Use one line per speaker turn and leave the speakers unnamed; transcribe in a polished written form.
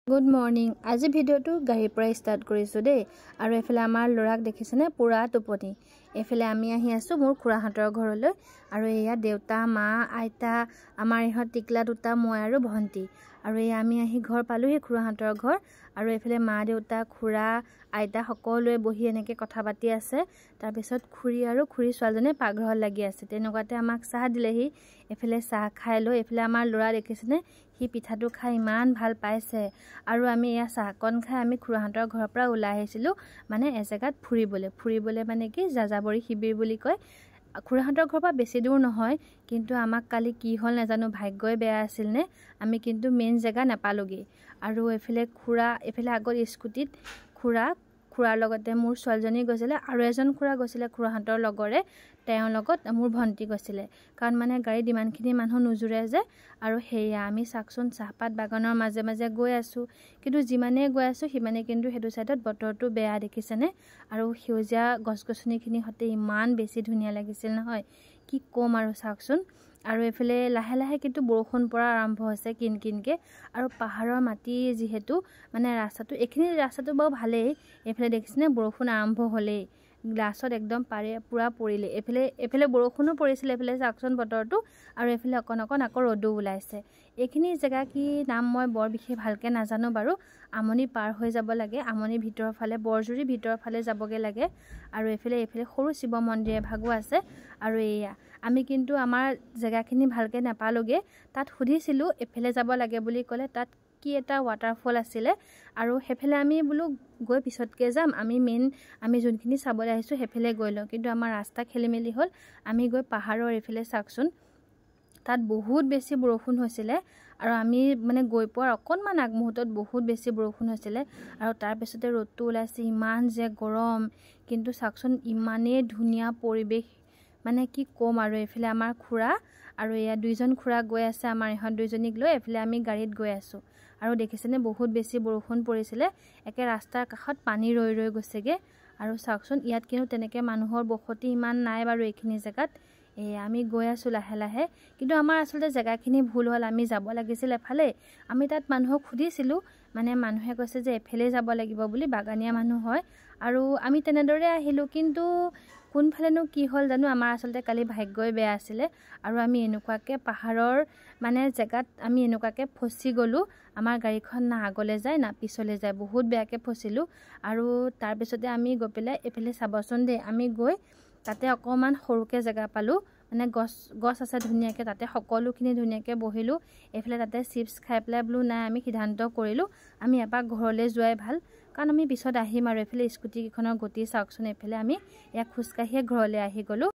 Good morning. আজি ভিডিঅ'টো গাড়ীৰ পৰা ষ্টাৰ্ট কৰিছোঁ দেই। আৰু এফালে আমাৰ ল'ৰাক দেখিছেনে পুৰা টোপনি। এফালে আমি আহি আছোঁ মোৰ খুৰাহঁতৰ ঘৰলৈ। আৰু এয়া দেউতা, মা, আইতা, আমাৰ ইহঁত টিকলা দুটা, মই আৰু ভণ্টি। আৰু এয়া আমি আহি ঘৰ পালোহি, খুৰাহঁতৰ ঘৰ। আৰু এফালে মা, দেউতা, খুৰা, আইতা সকলোৱে বহি এনেকৈ কথা পাতি আছে। তাৰপিছত খুৰী আৰু খুৰী ছোৱালীজনীয়ে পাকঘৰত লাগি আছে। তেনেকুৱাতে আমাক চাহ দিলেহি। এফালে চাহ খাই লৈ এফালে আমাৰ ল'ৰা দেখিছেনে, সি পিঠাটো খাই ইমান ভাল পাইছে। আৰু আমি এয়া চাহকণ খাই আমি খুৰাহঁতৰ ঘৰৰ পৰা ওলাই আহিছিলোঁ, মানে এজেগাত ফুৰিবলৈ মানে কি যাযাবৰী শিবিৰ বুলি কয়। খুৰাহঁতৰ ঘৰৰ পৰা বেছি দূৰ নহয়, কিন্তু আমাক কালি কি হ'ল নাজানো, ভাগ্যই বেয়া আছিল নে, আমি কিন্তু মেইন জেগা নাপালোগৈ। আৰু এফালে আগত স্কুটিত খুৰাৰ লগতে মোৰ ছোৱালীজনী গৈছিলে, আৰু এজন খুৰা গৈছিলে খুৰাহঁতৰ লগৰে, তেওঁৰ লগত মোৰ ভণ্টি গৈছিলে। কাৰণ মানে গাড়ীত ইমানখিনি মানুহ নোজোৰে যে। আৰু সেয়া আমি চাওকচোন চাহপাত বাগানৰ মাজে মাজে গৈ আছোঁ, কিন্তু যিমানেই গৈ আছোঁ সিমানেই কিন্তু সেইটো ছাইডত বতৰটো বেয়া দেখিছেনে। আৰু সেউজীয়া গছ গছনিখিনিৰ সৈতে ইমান বেছি ধুনীয়া লাগিছিল নহয়, কি ক'ম আৰু চাওকচোন। আৰু এইফালে লাহে লাহে কিন্তু বৰষুণ পৰা আৰম্ভ হৈছে কিনকিনকৈ। আৰু পাহাৰৰ মাটি যিহেতু মানে এইখিনি ৰাস্তাটো বাৰু ভালেই। এইফালে দেখিছেনে বৰষুণ আৰম্ভ হ'লেই, গ্লাছত একদম পূৰা পৰিলে। এইফালে বৰষুণো পৰিছিলে, এইফালে চাওকচোন বতৰটো। আৰু এইফালে অকণ আকৌ ৰ'দো ওলাইছে। এইখিনি জেগা কি নাম মই বৰ বিশেষ ভালকৈ নাজানো বাৰু। আমনি পাৰ হৈ যাব লাগে, আমনি ভিতৰৰ ফালে, বৰজুৰি ভিতৰৰ ফালে যাবগৈ লাগে। আৰু এইফালে সৰু শিৱ মন্দিৰ এভাগো আছে। আৰু এয়া আমি কিন্তু আমাৰ জেগাখিনি ভালকৈ নাপালোগৈ। তাত সুধিছিলোঁ এইফালে যাব লাগে বুলি ক'লে, তাত কি এটা ৱাটাৰফল আছিলে। আৰু সেইফালে আমি বোলো গৈ পিছতকৈ যাম, আমি যোনখিনি চাবলৈ আহিছোঁ সেইফালে গৈ লওঁ। কিন্তু আমাৰ ৰাস্তা খেলি মেলি হ'ল, আমি গৈ পাহাৰৰ এইফালে চাওকচোন, তাত বহুত বেছি বৰষুণ হৈছিলে। আৰু আমি মানে গৈ পোৱাৰ অকণমান আগমুহূৰ্তত বহুত বেছি বৰষুণ হৈছিলে। আৰু তাৰপিছতে ৰ'দটো ওলাইছে, ইমান যে গৰম। কিন্তু চাওকচোন ইমানেই ধুনীয়া পৰিৱেশ, মানে কি ক'ম আৰু। এইফালে আমাৰ খুৰা আৰু এয়া দুইজন খুৰা গৈ আছে আমাৰ ইহঁত দুইজনীক লৈ। এইফালে আমি গাড়ীত গৈ আছোঁ। আৰু দেখিছেনে বহুত বেছি বৰষুণ পৰিছিলে, একে ৰাস্তাৰ কাষত পানী ৰৈ গৈছেগৈ। আৰু চাওকচোন ইয়াত কিন্তু তেনেকৈ মানুহৰ বসতি ইমান নাই বাৰু এইখিনি জেগাত। আমি গৈ আছোঁ লাহে লাহে, কিন্তু আমাৰ আচলতে জেগাখিনি ভুল হ'ল, আমি যাব লাগিছিল এফালে। আমি তাত মানুহক সুধিছিলোঁ, মানে মানুহে কৈছে যে এফালে যাব লাগিব বুলি, বাগানীয়া মানুহ হয়। আৰু আমি তেনেদৰে আহিলোঁ, কিন্তু কোনফালেনো কি হ'ল জানো, আমাৰ আচলতে কালি ভাগ্যই বেয়া আছিলে। আৰু আমি এনেকুৱাকৈ পাহাৰৰ মানে জেগাত আমি এনেকুৱাকৈ ফচি গ'লোঁ, আমাৰ গাড়ীখন না আগলৈ যায় না পিছলৈ যায়, বহুত বেয়াকৈ ফচিলোঁ। আৰু তাৰপিছতে আমি গৈ পেলাই এইফালে চাবচোন দেই, আমি গৈ তাতে অকণমান সৰুকৈ জেগা পালোঁ, মানে গছ আছে ধুনীয়াকৈ, তাতে সকলোখিনি ধুনীয়াকৈ বহিলোঁ। এইফালে তাতে চিপছ খাই পেলাই বোলো নাই, আমি সিদ্ধান্ত কৰিলোঁ আমি এপাক ঘৰলৈ যোৱাই ভাল, কাৰণ আমি পিছত আহিম। আৰু এইফালে স্কুটিকেইখনৰ গতি চাওকচোন, এইফালে আমি খোজকাঢ়িয়ে ঘৰলৈ আহি গ'লোঁ।